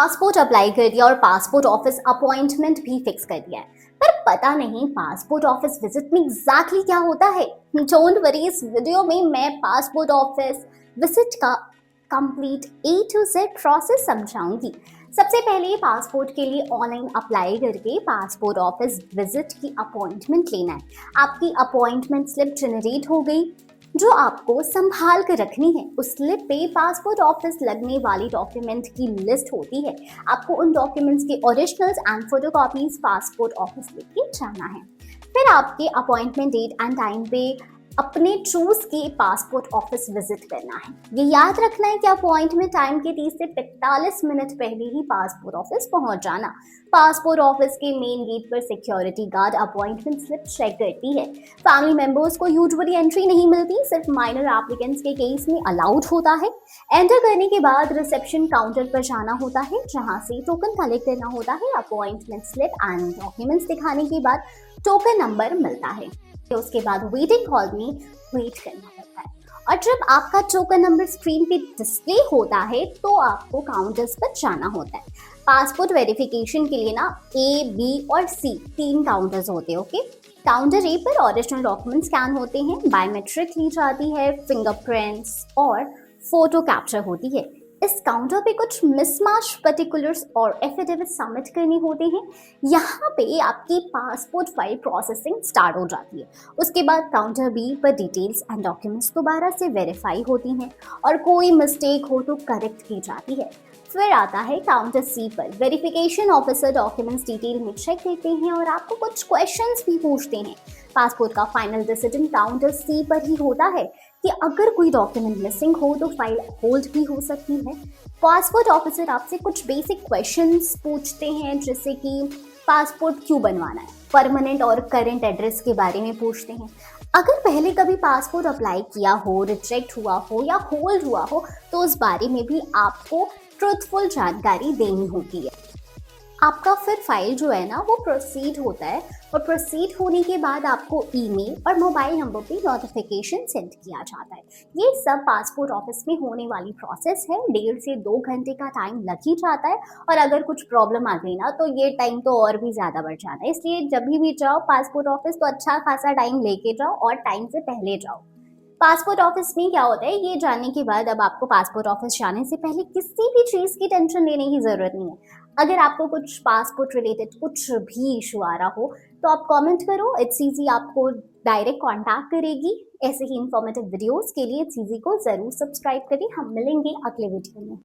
Passport apply कर दिया और पासपोर्ट ऑफिस अपॉइंटमेंट भी फिक्स कर दिया है, पर पता नहीं पासपोर्ट ऑफिस विजिट में एग्जैक्टली क्या होता है। डोंट वरी, इस वीडियो में मैं पासपोर्ट ऑफिस विजिट का complete A to Z process समझाऊंगी। सबसे पहले पासपोर्ट के लिए ऑनलाइन अप्लाई करके पासपोर्ट ऑफिस विजिट की अपॉइंटमेंट लेना है। आपकी अपॉइंटमेंट स्लिप जनरेट हो गई जो आपको संभाल कर रखनी है। उस स्लिप पे पासपोर्ट ऑफिस लगने वाली डॉक्यूमेंट की लिस्ट होती है। आपको उन डॉक्यूमेंट्स के originals and photocopies passport office लेके जाना है। फिर आपके अपॉइंटमेंट डेट एंड टाइम पे अपने चूज के पासपोर्ट ऑफिस विजिट करना है। ये याद रखना है कि अपॉइंटमेंट टाइम के 30 से 45 मिनट पहले ही पासपोर्ट ऑफिस पहुंच जाना। पासपोर्ट ऑफिस के मेन गेट पर security guard appointment slip check करती है। फैमिली मेंबर्स को यूजुअली एंट्री नहीं मिलती, सिर्फ माइनर एप्लीकेंट्स के केस में अलाउड होता है। एंटर करने के बाद रिसेप्शन काउंटर पर जाना होता है, जहां से टोकन कलेक्ट करना होता है। अपॉइंटमेंट स्लिप एंड डॉक्यूमेंट्स दिखाने के बाद टोकन नंबर मिलता है। उसके बाद वेटिंग हॉल में वेट करना होता है और जब आपका टोकन नंबर स्क्रीन पे डिस्प्ले होता है तो आपको काउंटर्स पर जाना होता है। पासपोर्ट वेरिफिकेशन के लिए ना A, B और C 3 काउंटर्स होते हैं। ओके, काउंटर A पर ओरिजिनल डॉक्यूमेंट स्कैन होते हैं, बायोमेट्रिक ली जाती है, फिंगरप्रिंट्स और फोटो कैप्चर होती है। इस काउंटर पे कुछ मिसमैच पर्टिकुलर्स और एफिडेविट सबमिट करने होते हैं। यहाँ पे आपकी पासपोर्ट फाइल प्रोसेसिंग स्टार्ट हो जाती है। उसके बाद काउंटर बी पर डिटेल्स एंड डॉक्यूमेंट्स दोबारा से वेरीफाई होती हैं और कोई मिस्टेक हो तो करेक्ट की जाती है। फिर आता है काउंटर सी पर वेरिफिकेशन ऑफिसर डॉक्यूमेंट्स डिटेल में चेक करते हैं और आपको कुछ क्वेश्चंस भी पूछते हैं। पासपोर्ट का फाइनल डिसीजन काउंटर सी पर ही होता है कि अगर कोई डॉक्यूमेंट मिसिंग हो तो फाइल होल्ड भी हो सकती है। पासपोर्ट ऑफिसर आपसे कुछ बेसिक क्वेश्चंस पूछते हैं, जैसे कि पासपोर्ट क्यों बनवाना है, परमानेंट और करंट एड्रेस के बारे में पूछते हैं। अगर पहले कभी पासपोर्ट अप्लाई किया हो, रिजेक्ट हुआ हो या होल्ड हुआ हो तो उस बारे में भी आपको ट्रुथफुल जानकारी देनी होती है। आपका फिर फाइल जो है ना वो प्रोसीड होता है और प्रोसीड होने के बाद आपको ईमेल और मोबाइल नंबर पे नोटिफिकेशन सेंड किया जाता है। ये सब पासपोर्ट ऑफिस में होने वाली प्रोसेस है। 1.5 से 2 घंटे का टाइम लग ही जाता है और अगर कुछ प्रॉब्लम आ गई ना तो ये टाइम तो और भी ज़्यादा बढ़ जाता है। इसलिए जब भी जाओ पासपोर्ट ऑफिस तो अच्छा खासा टाइम लेके जाओ और टाइम से पहले जाओ। पासपोर्ट ऑफिस में क्या होता है ये जानने के बाद अब आपको पासपोर्ट ऑफिस जाने से पहले किसी भी चीज़ की टेंशन लेने की ज़रूरत नहीं है। अगर आपको कुछ पासपोर्ट रिलेटेड कुछ भी इशू आ रहा हो तो आप कमेंट करो, इट्स ईजी आपको डायरेक्ट कांटेक्ट करेगी। ऐसे ही इंफॉर्मेटिव वीडियोस के लिए इट्स ईजी को ज़रूर सब्सक्राइब करें। हम मिलेंगे अगले वीडियो में।